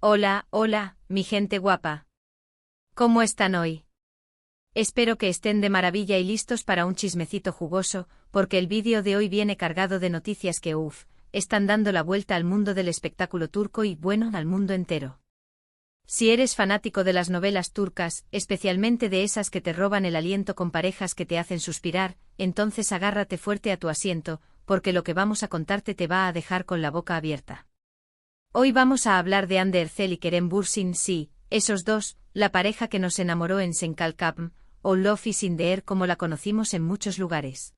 Hola, hola, mi gente guapa. ¿Cómo están hoy? Espero que estén de maravilla y listos para un chismecito jugoso, porque el vídeo de hoy viene cargado de noticias que están dando la vuelta al mundo del espectáculo turco y, bueno, al mundo entero. Si eres fanático de las novelas turcas, especialmente de esas que te roban el aliento con parejas que te hacen suspirar, entonces agárrate fuerte a tu asiento, porque lo que vamos a contarte te va a dejar con la boca abierta. Hoy vamos a hablar de Hande Erçel y Kerem Bürsin, sí, esos dos, la pareja que nos enamoró en Senkalkapm, o Love is in the Air como la conocimos en muchos lugares.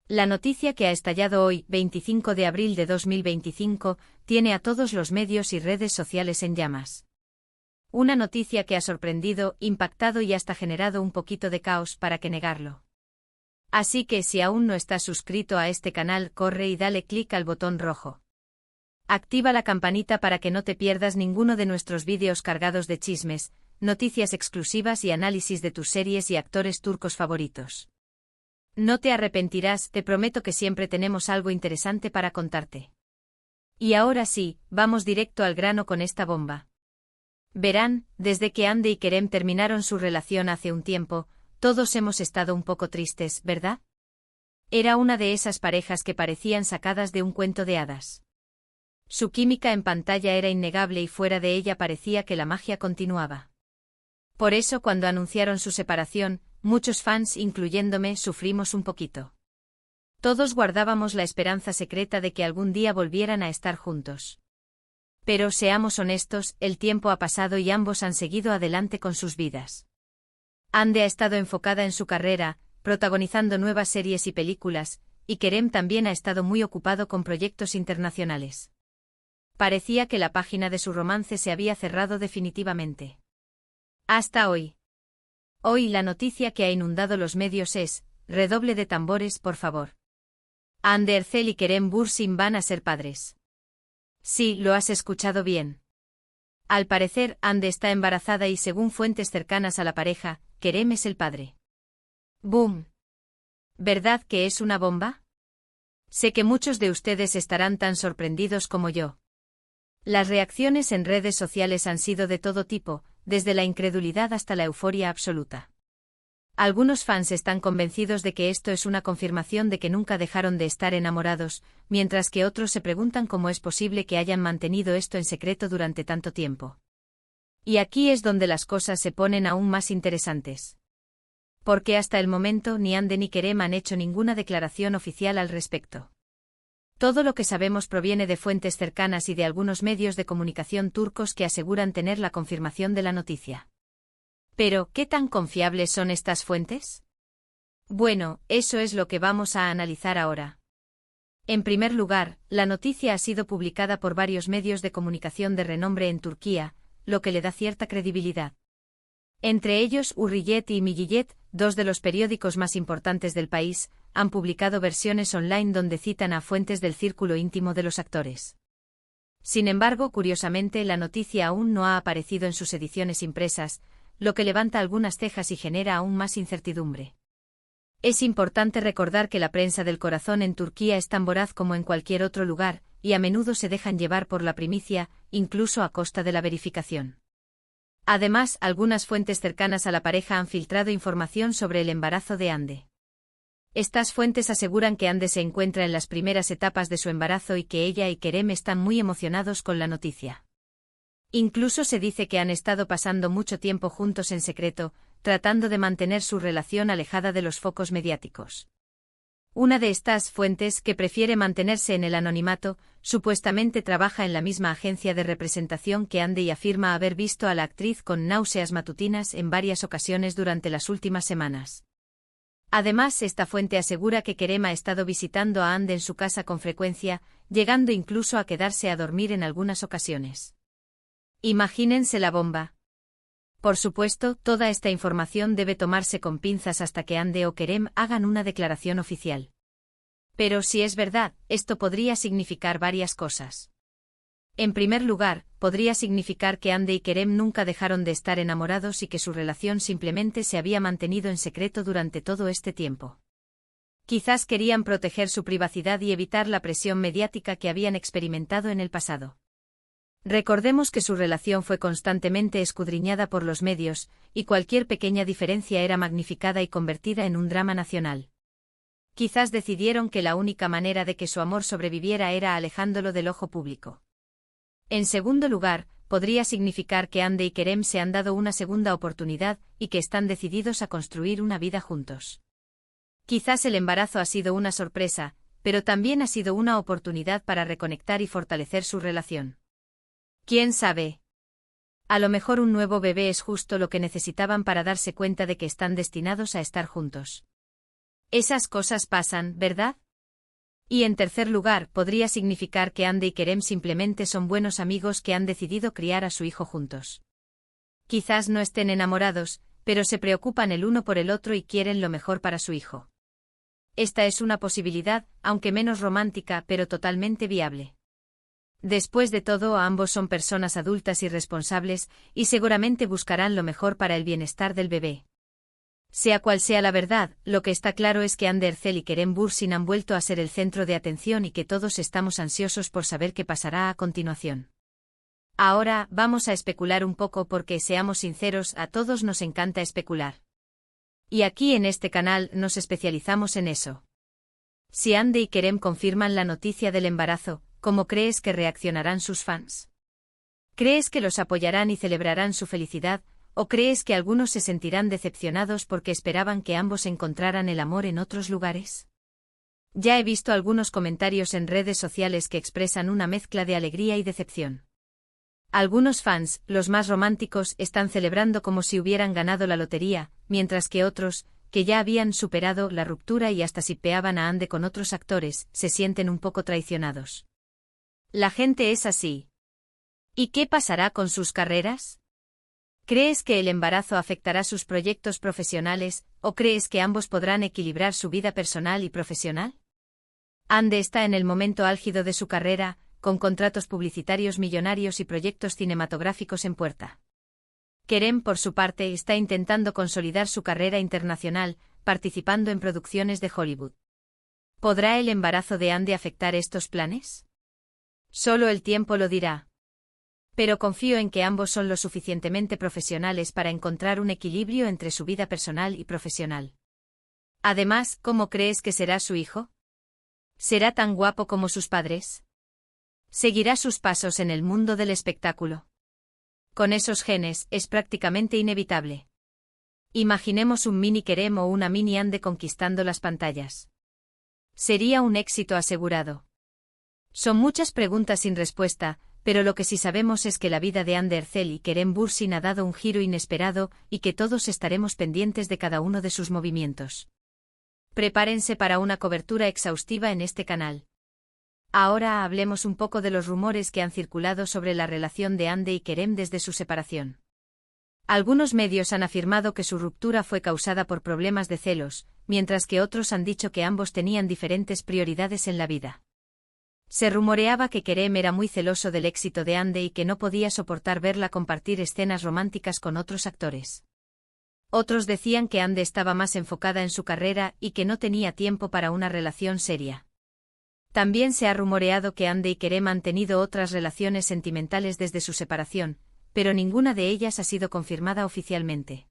La noticia que ha estallado hoy, 25 de abril de 2025, tiene a todos los medios y redes sociales en llamas. Una noticia que ha sorprendido, impactado y hasta generado un poquito de caos, para qué negarlo. Así que si aún no estás suscrito a este canal, corre y dale clic al botón rojo. Activa la campanita para que no te pierdas ninguno de nuestros vídeos cargados de chismes, noticias exclusivas y análisis de tus series y actores turcos favoritos. No te arrepentirás, te prometo que siempre tenemos algo interesante para contarte. Y ahora sí, vamos directo al grano con esta bomba. Verán, desde que Hande y Kerem terminaron su relación hace un tiempo, todos hemos estado un poco tristes, ¿verdad? Era una de esas parejas que parecían sacadas de un cuento de hadas. Su química en pantalla era innegable y fuera de ella parecía que la magia continuaba. Por eso cuando anunciaron su separación, muchos fans, incluyéndome, sufrimos un poquito. Todos guardábamos la esperanza secreta de que algún día volvieran a estar juntos. Pero seamos honestos, el tiempo ha pasado y ambos han seguido adelante con sus vidas. Hande ha estado enfocada en su carrera, protagonizando nuevas series y películas, y Kerem también ha estado muy ocupado con proyectos internacionales. Parecía que la página de su romance se había cerrado definitivamente. Hasta hoy. Hoy la noticia que ha inundado los medios es, redoble de tambores por favor. Hande Erçel y Kerem Bürsin van a ser padres. Sí, lo has escuchado bien. Al parecer, Hande está embarazada y según fuentes cercanas a la pareja, Kerem es el padre. ¡Boom! ¿Verdad que es una bomba? Sé que muchos de ustedes estarán tan sorprendidos como yo. Las reacciones en redes sociales han sido de todo tipo, desde la incredulidad hasta la euforia absoluta. Algunos fans están convencidos de que esto es una confirmación de que nunca dejaron de estar enamorados, mientras que otros se preguntan cómo es posible que hayan mantenido esto en secreto durante tanto tiempo. Y aquí es donde las cosas se ponen aún más interesantes. Porque hasta el momento ni Hande ni Kerem han hecho ninguna declaración oficial al respecto. Todo lo que sabemos proviene de fuentes cercanas y de algunos medios de comunicación turcos que aseguran tener la confirmación de la noticia. Pero, ¿qué tan confiables son estas fuentes? Bueno, eso es lo que vamos a analizar ahora. En primer lugar, la noticia ha sido publicada por varios medios de comunicación de renombre en Turquía, lo que le da cierta credibilidad. Entre ellos Hürriyet y Milliyet, dos de los periódicos más importantes del país, han publicado versiones online donde citan a fuentes del círculo íntimo de los actores. Sin embargo, curiosamente, la noticia aún no ha aparecido en sus ediciones impresas, lo que levanta algunas cejas y genera aún más incertidumbre. Es importante recordar que la prensa del corazón en Turquía es tan voraz como en cualquier otro lugar, y a menudo se dejan llevar por la primicia, incluso a costa de la verificación. Además, algunas fuentes cercanas a la pareja han filtrado información sobre el embarazo de Hande. Estas fuentes aseguran que Hande se encuentra en las primeras etapas de su embarazo y que ella y Kerem están muy emocionados con la noticia. Incluso se dice que han estado pasando mucho tiempo juntos en secreto, tratando de mantener su relación alejada de los focos mediáticos. Una de estas fuentes, que prefiere mantenerse en el anonimato, supuestamente trabaja en la misma agencia de representación que Hande y afirma haber visto a la actriz con náuseas matutinas en varias ocasiones durante las últimas semanas. Además, esta fuente asegura que Kerem ha estado visitando a Hande en su casa con frecuencia, llegando incluso a quedarse a dormir en algunas ocasiones. Imagínense la bomba. Por supuesto, toda esta información debe tomarse con pinzas hasta que Hande o Kerem hagan una declaración oficial. Pero si es verdad, esto podría significar varias cosas. En primer lugar, podría significar que Hande y Kerem nunca dejaron de estar enamorados y que su relación simplemente se había mantenido en secreto durante todo este tiempo. Quizás querían proteger su privacidad y evitar la presión mediática que habían experimentado en el pasado. Recordemos que su relación fue constantemente escudriñada por los medios, y cualquier pequeña diferencia era magnificada y convertida en un drama nacional. Quizás decidieron que la única manera de que su amor sobreviviera era alejándolo del ojo público. En segundo lugar, podría significar que Hande y Kerem se han dado una segunda oportunidad y que están decididos a construir una vida juntos. Quizás el embarazo ha sido una sorpresa, pero también ha sido una oportunidad para reconectar y fortalecer su relación. ¿Quién sabe? A lo mejor un nuevo bebé es justo lo que necesitaban para darse cuenta de que están destinados a estar juntos. Esas cosas pasan, ¿verdad? Y en tercer lugar, podría significar que Hande y Kerem simplemente son buenos amigos que han decidido criar a su hijo juntos. Quizás no estén enamorados, pero se preocupan el uno por el otro y quieren lo mejor para su hijo. Esta es una posibilidad, aunque menos romántica, pero totalmente viable. Después de todo, ambos son personas adultas y responsables, y seguramente buscarán lo mejor para el bienestar del bebé. Sea cual sea la verdad, lo que está claro es que Hande Erçel y Kerem Bürsin han vuelto a ser el centro de atención y que todos estamos ansiosos por saber qué pasará a continuación. Ahora, vamos a especular un poco porque, seamos sinceros, a todos nos encanta especular. Y aquí en este canal nos especializamos en eso. Si Hande y Kerem confirman la noticia del embarazo, ¿cómo crees que reaccionarán sus fans? ¿Crees que los apoyarán y celebrarán su felicidad, o crees que algunos se sentirán decepcionados porque esperaban que ambos encontraran el amor en otros lugares? Ya he visto algunos comentarios en redes sociales que expresan una mezcla de alegría y decepción. Algunos fans, los más románticos, están celebrando como si hubieran ganado la lotería, mientras que otros, que ya habían superado la ruptura y hasta shippeaban a Hande con otros actores, se sienten un poco traicionados. La gente es así. ¿Y qué pasará con sus carreras? ¿Crees que el embarazo afectará sus proyectos profesionales, o crees que ambos podrán equilibrar su vida personal y profesional? Hande está en el momento álgido de su carrera, con contratos publicitarios millonarios y proyectos cinematográficos en puerta. Kerem, por su parte, está intentando consolidar su carrera internacional, participando en producciones de Hollywood. ¿Podrá el embarazo de Hande afectar estos planes? Solo el tiempo lo dirá. Pero confío en que ambos son lo suficientemente profesionales para encontrar un equilibrio entre su vida personal y profesional. Además, ¿cómo crees que será su hijo? ¿Será tan guapo como sus padres? ¿Seguirá sus pasos en el mundo del espectáculo? Con esos genes, es prácticamente inevitable. Imaginemos un mini Kerem o una mini Hande conquistando las pantallas. Sería un éxito asegurado. Son muchas preguntas sin respuesta, pero lo que sí sabemos es que la vida de Hande Erçel y Kerem Bürsin ha dado un giro inesperado y que todos estaremos pendientes de cada uno de sus movimientos. Prepárense para una cobertura exhaustiva en este canal. Ahora hablemos un poco de los rumores que han circulado sobre la relación de Hande y Kerem desde su separación. Algunos medios han afirmado que su ruptura fue causada por problemas de celos, mientras que otros han dicho que ambos tenían diferentes prioridades en la vida. Se rumoreaba que Kerem era muy celoso del éxito de Hande y que no podía soportar verla compartir escenas románticas con otros actores. Otros decían que Hande estaba más enfocada en su carrera y que no tenía tiempo para una relación seria. También se ha rumoreado que Hande y Kerem han tenido otras relaciones sentimentales desde su separación, pero ninguna de ellas ha sido confirmada oficialmente.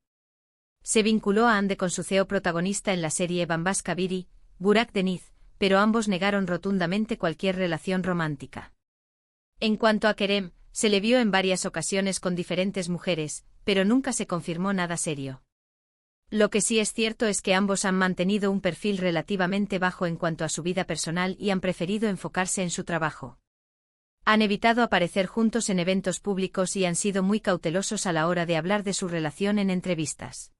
Se vinculó a Hande con su CEO protagonista en la serie Bambaşka Biri, Burak Deniz, pero ambos negaron rotundamente cualquier relación romántica. En cuanto a Kerem, se le vio en varias ocasiones con diferentes mujeres, pero nunca se confirmó nada serio. Lo que sí es cierto es que ambos han mantenido un perfil relativamente bajo en cuanto a su vida personal y han preferido enfocarse en su trabajo. Han evitado aparecer juntos en eventos públicos y han sido muy cautelosos a la hora de hablar de su relación en entrevistas.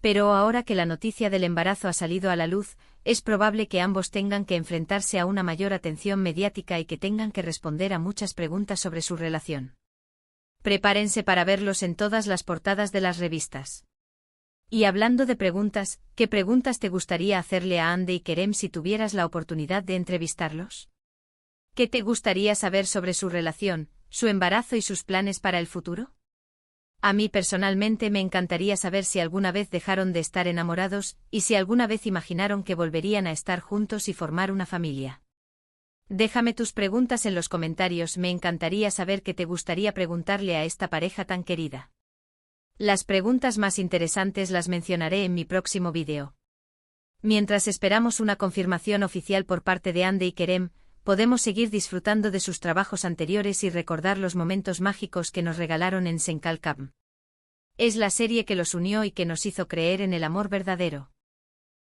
Pero ahora que la noticia del embarazo ha salido a la luz, es probable que ambos tengan que enfrentarse a una mayor atención mediática y que tengan que responder a muchas preguntas sobre su relación. Prepárense para verlos en todas las portadas de las revistas. Y hablando de preguntas, ¿qué preguntas te gustaría hacerle a Hande y Kerem si tuvieras la oportunidad de entrevistarlos? ¿Qué te gustaría saber sobre su relación, su embarazo y sus planes para el futuro? A mí personalmente me encantaría saber si alguna vez dejaron de estar enamorados y si alguna vez imaginaron que volverían a estar juntos y formar una familia. Déjame tus preguntas en los comentarios, me encantaría saber qué te gustaría preguntarle a esta pareja tan querida. Las preguntas más interesantes las mencionaré en mi próximo vídeo. Mientras esperamos una confirmación oficial por parte de Hande y Kerem, podemos seguir disfrutando de sus trabajos anteriores y recordar los momentos mágicos que nos regalaron en Senkalkam. Es la serie que los unió y que nos hizo creer en el amor verdadero.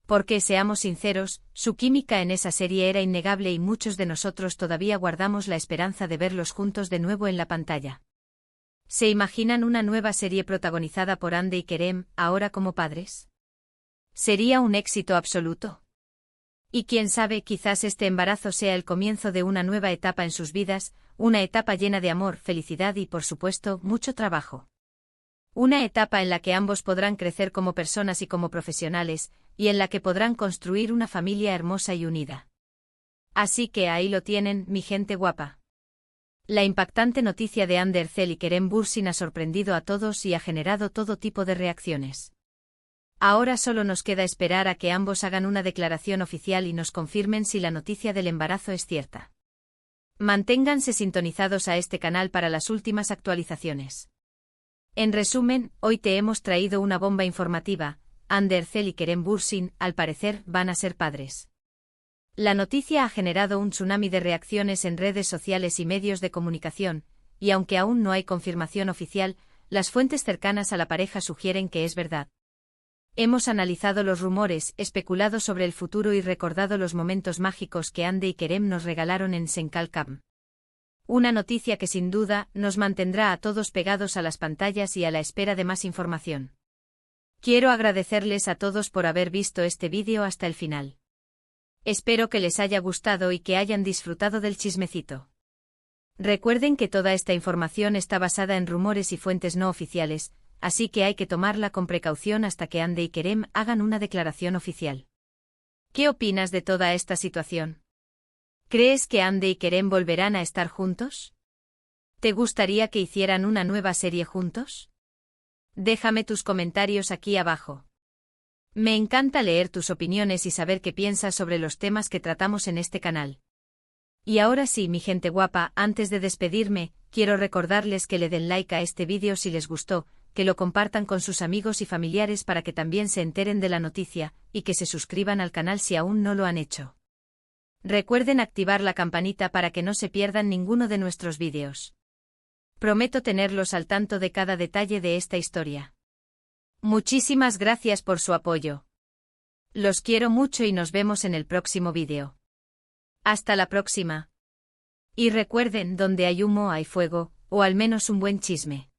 Porque, seamos sinceros, su química en esa serie era innegable y muchos de nosotros todavía guardamos la esperanza de verlos juntos de nuevo en la pantalla. ¿Se imaginan una nueva serie protagonizada por Hande y Kerem, ahora como padres? ¿Sería un éxito absoluto? Y quién sabe, quizás este embarazo sea el comienzo de una nueva etapa en sus vidas, una etapa llena de amor, felicidad y, por supuesto, mucho trabajo. Una etapa en la que ambos podrán crecer como personas y como profesionales, y en la que podrán construir una familia hermosa y unida. Así que ahí lo tienen, mi gente guapa. La impactante noticia de Hande Erçel y Kerem Bürsin ha sorprendido a todos y ha generado todo tipo de reacciones. Ahora solo nos queda esperar a que ambos hagan una declaración oficial y nos confirmen si la noticia del embarazo es cierta. Manténganse sintonizados a este canal para las últimas actualizaciones. En resumen, hoy te hemos traído una bomba informativa: Hande Erçel y Kerem Bürsin, al parecer, van a ser padres. La noticia ha generado un tsunami de reacciones en redes sociales y medios de comunicación, y aunque aún no hay confirmación oficial, las fuentes cercanas a la pareja sugieren que es verdad. Hemos analizado los rumores, especulado sobre el futuro y recordado los momentos mágicos que Hande y Kerem nos regalaron en Senkalkam. Una noticia que sin duda nos mantendrá a todos pegados a las pantallas y a la espera de más información. Quiero agradecerles a todos por haber visto este vídeo hasta el final. Espero que les haya gustado y que hayan disfrutado del chismecito. Recuerden que toda esta información está basada en rumores y fuentes no oficiales, así que hay que tomarla con precaución hasta que Hande y Kerem hagan una declaración oficial. ¿Qué opinas de toda esta situación? ¿Crees que Hande y Kerem volverán a estar juntos? ¿Te gustaría que hicieran una nueva serie juntos? Déjame tus comentarios aquí abajo. Me encanta leer tus opiniones y saber qué piensas sobre los temas que tratamos en este canal. Y ahora sí, mi gente guapa, antes de despedirme, quiero recordarles que le den like a este vídeo si les gustó, que lo compartan con sus amigos y familiares para que también se enteren de la noticia, y que se suscriban al canal si aún no lo han hecho. Recuerden activar la campanita para que no se pierdan ninguno de nuestros vídeos. Prometo tenerlos al tanto de cada detalle de esta historia. Muchísimas gracias por su apoyo. Los quiero mucho y nos vemos en el próximo vídeo. Hasta la próxima. Y recuerden, donde hay humo hay fuego, o al menos un buen chisme.